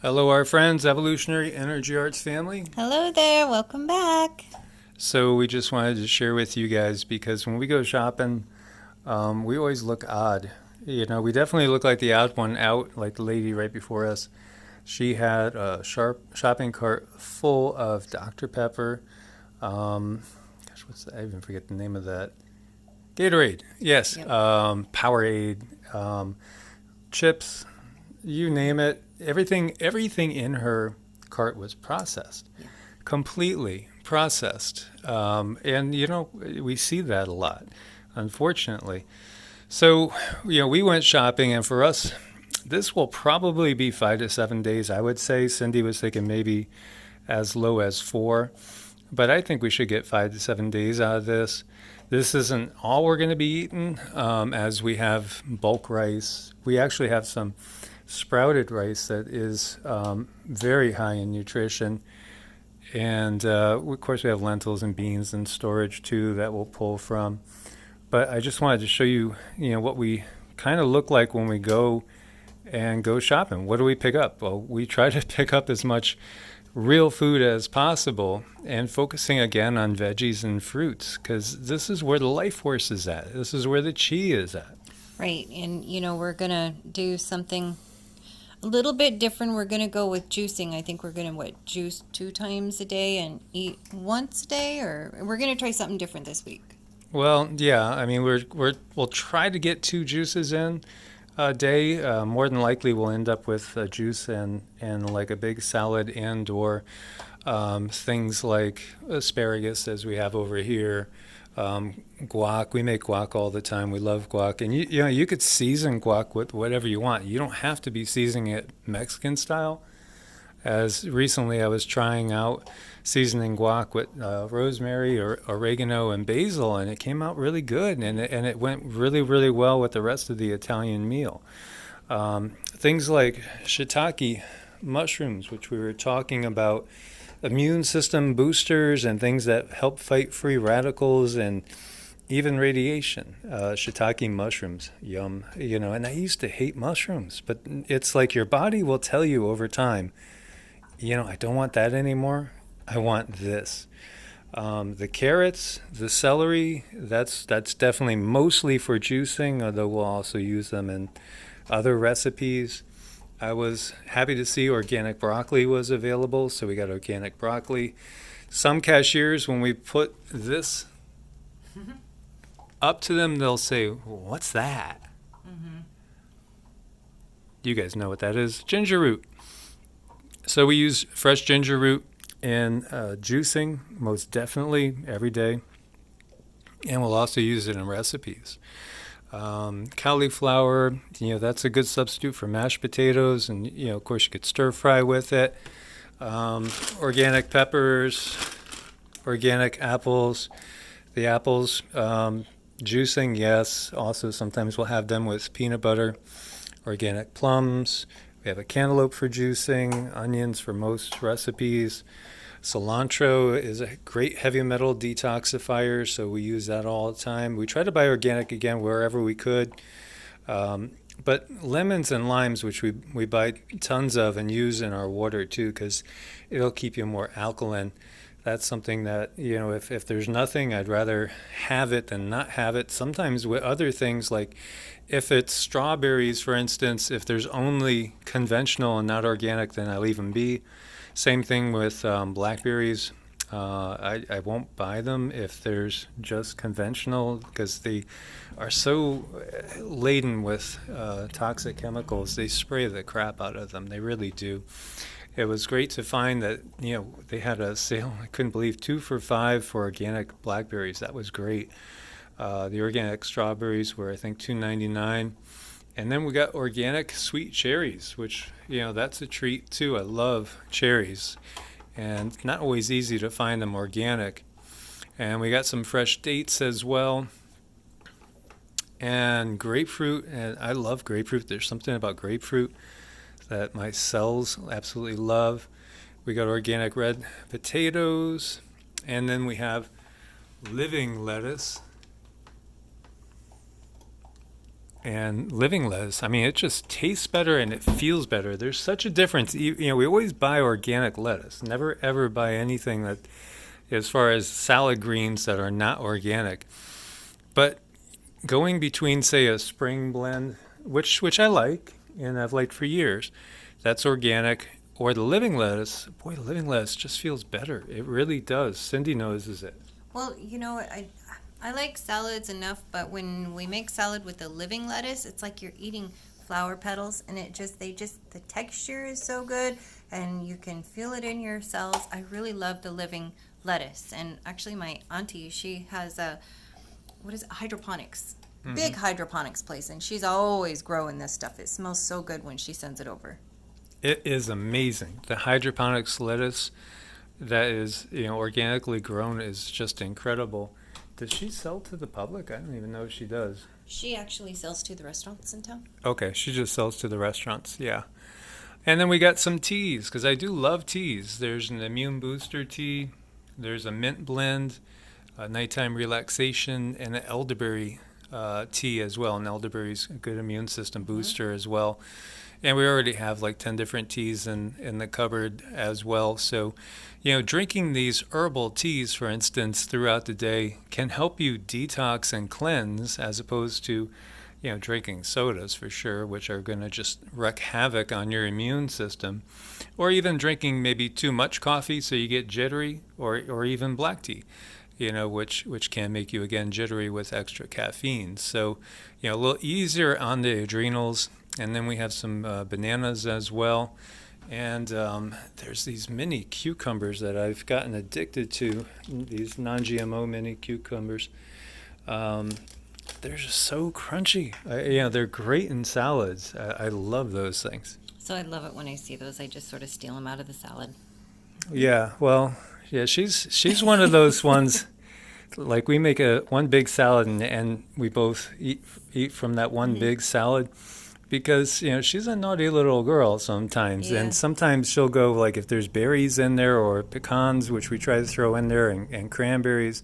Hello, our friends, Evolutionary Energy Arts family. Hello there, welcome back. So, we just wanted to share with you guys because when we go shopping, we always look odd. We definitely look like the odd one out, like the lady right before us. She had a shopping cart full of Dr. Pepper. What's that? I even forget the name of that. Gatorade, yes. Yep. Powerade, chips, you name it. Everything in her cart was processed, Yeah. completely processed. And we see that a lot, unfortunately. So, we went shopping, and for us, this will probably be 5 to 7 days. I would say Cindy was thinking maybe as low as 4, but I think we should get 5 to 7 days out of this. This isn't all we're going to be eating, as we have bulk rice. We actually have some sprouted rice that is very high in nutrition. And of course, we have lentils and beans in storage too that we'll pull from. But I just wanted to show you, what we kind of look like when we go shopping. What do we pick up? Well, we try to pick up as much real food as possible and focusing again on veggies and fruits because this is where the life force is at. This is where the chi is at. Right, and we're gonna do something a little bit different. We're gonna go with juicing. I think we're gonna juice 2 times a day and eat once a day, or we're gonna try something different this week. Well, yeah, I mean we'll try to get 2 juices in a day. More than likely, we'll end up with a juice and like a big salad and/or things like asparagus, as we have over here. Guac. We make guac all the time. We love guac, and you could season guac with whatever you want. You don't have to be seasoning it Mexican style. As recently, I was trying out seasoning guac with rosemary or oregano and basil, and it came out really good, and it went really, really well with the rest of the Italian meal. Things like shiitake mushrooms, which we were talking about, immune system boosters and things that help fight free radicals and even radiation. Shiitake mushrooms, yum. And I used to hate mushrooms, but it's like your body will tell you over time, I don't want that anymore. I want this. The carrots, the celery, that's definitely mostly for juicing, although we'll also use them in other recipes. I was happy to see organic broccoli was available, so we got organic broccoli. Some cashiers, when we put this up to them, they'll say, "What's that?" Mm-hmm. You guys know what that is. Ginger root. So we use fresh ginger root in juicing, most definitely, every day. And we'll also use it in recipes. Cauliflower, that's a good substitute for mashed potatoes. And, of course, you could stir fry with it. Organic peppers, organic apples. The apples, juicing, yes. Also, sometimes we'll have them with peanut butter. Organic plums. We have a cantaloupe for juicing, onions for most recipes. Cilantro is a great heavy metal detoxifier, so we use that all the time. We try to buy organic again wherever we could. But lemons and limes, which we buy tons of and use in our water too, because it'll keep you more alkaline. That's something that, if there's nothing, I'd rather have it than not have it. Sometimes with other things, like if it's strawberries, for instance, if there's only conventional and not organic, then I leave them be. Same thing with blackberries. I won't buy them if there's just conventional because they are so laden with toxic chemicals. They spray the crap out of them. They really do. It was great to find that they had a sale. I couldn't believe 2 for $5 for organic blackberries. That was great. The organic strawberries were I think $2.99. And then we got organic sweet cherries, which, that's a treat too. I love cherries. And not always easy to find them organic. And we got some fresh dates as well. And grapefruit. And I love grapefruit. There's something about grapefruit that my cells absolutely love. We got organic red potatoes. And then we have living lettuce. and living lettuce, I mean, it just tastes better and it feels better. There's such a difference. We always buy organic lettuce, never ever buy anything that, as far as salad greens that are not organic. But going between, say, a spring blend, which I like and I've liked for years, that's organic, or the living lettuce, boy, the living lettuce just feels better. It really does. Cindy knows it. Well, I like salads enough, but when we make salad with the living lettuce, it's like you're eating flower petals, and the texture is so good, and you can feel it in your cells. I really love the living lettuce, and actually, my auntie, she has hydroponics, big hydroponics place, and she's always growing this stuff. It smells so good when she sends it over. It is amazing. The hydroponics lettuce that is, organically grown is just incredible. Does she sell to the public? I don't even know if she does. She actually sells to the restaurants in town. Okay, she just sells to the restaurants, yeah. And then we got some teas, because I do love teas. There's an immune booster tea, there's a mint blend, a nighttime relaxation, and an elderberry tea as well. And elderberry's a good immune system booster as well. And we already have like 10 different teas in the cupboard as well. So, drinking these herbal teas, for instance, throughout the day can help you detox and cleanse, as opposed to, drinking sodas for sure, which are going to just wreak havoc on your immune system. Or even drinking maybe too much coffee so you get jittery, or even black tea, which can make you, again, jittery with extra caffeine. So, a little easier on the adrenals. And then we have some bananas as well. And there's these mini cucumbers that I've gotten addicted to, these non-GMO mini cucumbers. They're just so crunchy. They're great in salads. I love those things. So I love it when I see those. I just sort of steal them out of the salad. Yeah, well, yeah, she's one of those ones. Like, we make one big salad, and we both eat from that one big salad. Because, she's a naughty little girl sometimes. Yeah. And sometimes she'll go, like, if there's berries in there or pecans, which we try to throw in there, and cranberries,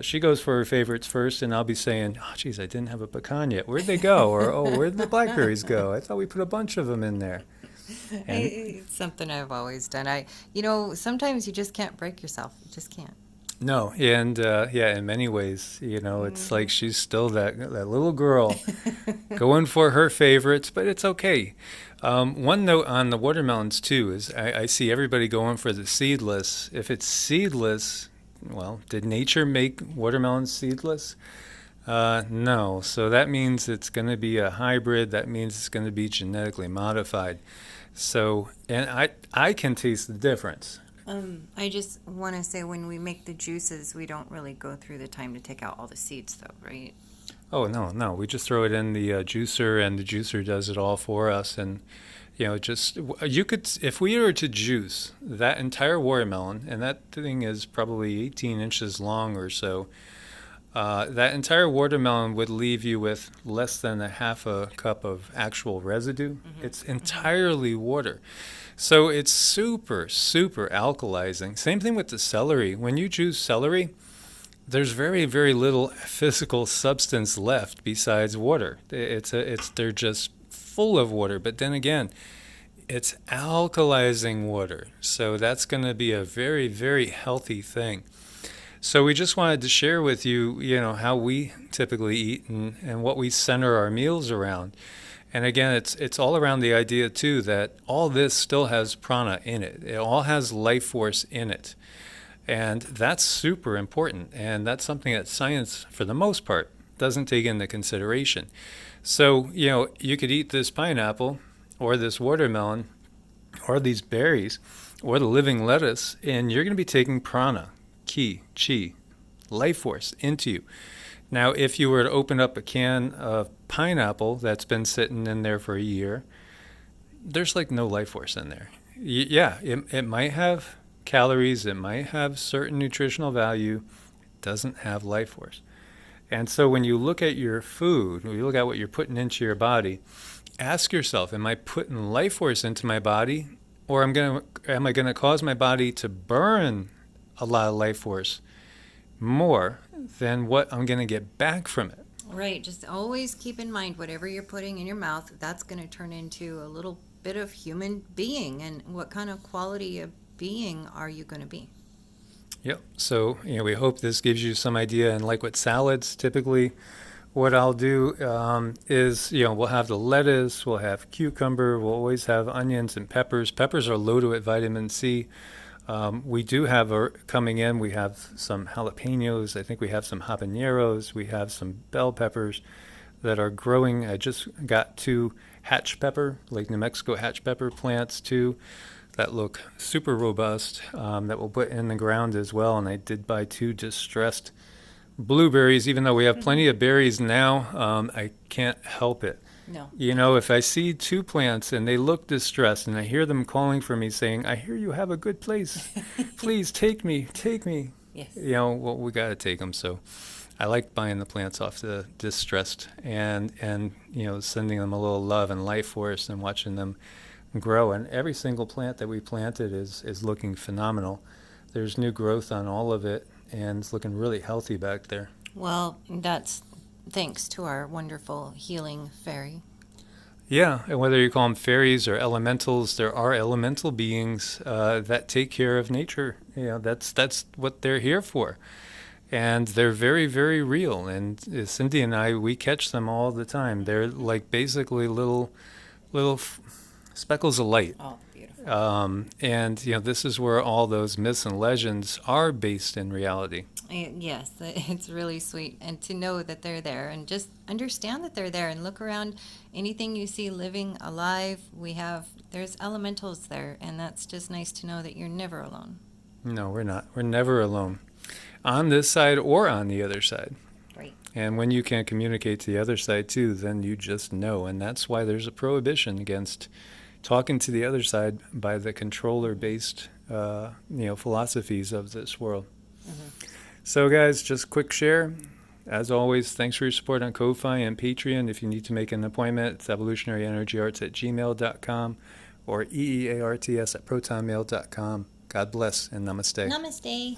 she goes for her favorites first, and I'll be saying, oh, geez, I didn't have a pecan yet. Where'd they go? Or, oh, where'd the blackberries go? I thought we put a bunch of them in there. And It's something I've always done. Sometimes you just can't break yourself. You just can't. no, and in many ways, it's like she's still that little girl going for her favorites, but it's okay. One note on the watermelons too is I see everybody going for the seedless. If it's seedless, well, did nature make watermelons seedless? No. So that means it's going to be a hybrid. That means it's going to be genetically modified. So, and I can taste the difference. I just want to say, when we make the juices, we don't really go through the time to take out all the seeds, though, right? Oh, no. We just throw it in the juicer, and the juicer does it all for us. And, you could, if we were to juice that entire watermelon, and that thing is probably 18 inches long or so, that entire watermelon would leave you with less than a half a cup of actual residue. It's entirely water. So it's super, super alkalizing. Same thing with the celery. When you juice celery, there's very, very little physical substance left besides water. They're just full of water. But then again, it's alkalizing water. So that's going to be a very, very healthy thing. So we just wanted to share with you, how we typically eat and what we center our meals around. And again, it's all around the idea, too, that all this still has prana in it. It all has life force in it. And that's super important. And that's something that science, for the most part, doesn't take into consideration. So, you could eat this pineapple or this watermelon or these berries or the living lettuce, and you're going to be taking prana, ki, chi, life force into you. Now, if you were to open up a can of pineapple that's been sitting in there for a year, there's like no life force in there. It might have calories, it might have certain nutritional value, it doesn't have life force. And so when you look at your food, when you look at what you're putting into your body, ask yourself, am I putting life force into my body, or am I going to cause my body to burn a lot of life force more than what I'm going to get back from it? Right. Just always keep in mind whatever you're putting in your mouth, that's going to turn into a little bit of human being. And what kind of quality of being are you going to be? Yep. So, we hope this gives you some idea. And like with salads, typically what I'll do is, we'll have the lettuce, we'll have cucumber, we'll always have onions and peppers. Peppers are loaded with vitamin C. We do have coming in, we have some jalapenos. I think we have some habaneros. We have some bell peppers that are growing. I just got 2 hatch pepper, like New Mexico hatch pepper plants too, that look super robust, that we'll put in the ground as well. And I did buy 2 distressed blueberries, even though we have plenty of berries now. I can't help it. No. If I see 2 plants and they look distressed and I hear them calling for me saying, I hear you have a good place. Please take me, take me. Yes. Well, we got to take them. So I like buying the plants off the distressed and sending them a little love and life force and watching them grow. And every single plant that we planted is looking phenomenal. There's new growth on all of it, and it's looking really healthy back there. Well, that's thanks to our wonderful healing fairy. Yeah, and whether you call them fairies or elementals, there are elemental beings that take care of nature. That's what they're here for. And they're very, very real. And Cindy and I, we catch them all the time. They're like basically little speckles of light. Oh, beautiful. And this is where all those myths and legends are based in reality. Yes, it's really sweet. And to know that they're there and just understand that they're there and look around. Anything you see living, alive, there's elementals there. And that's just nice to know that you're never alone. No, we're not. We're never alone. On this side or on the other side. Right. And when you can't communicate to the other side too, then you just know. And that's why there's a prohibition against talking to the other side by the controller-based, philosophies of this world. Mm-hmm. So, guys, just quick share. As always, thanks for your support on Ko-Fi and Patreon. If you need to make an appointment, it's evolutionaryenergyarts@gmail.com or EEARTS@protonmail.com. God bless and namaste. Namaste.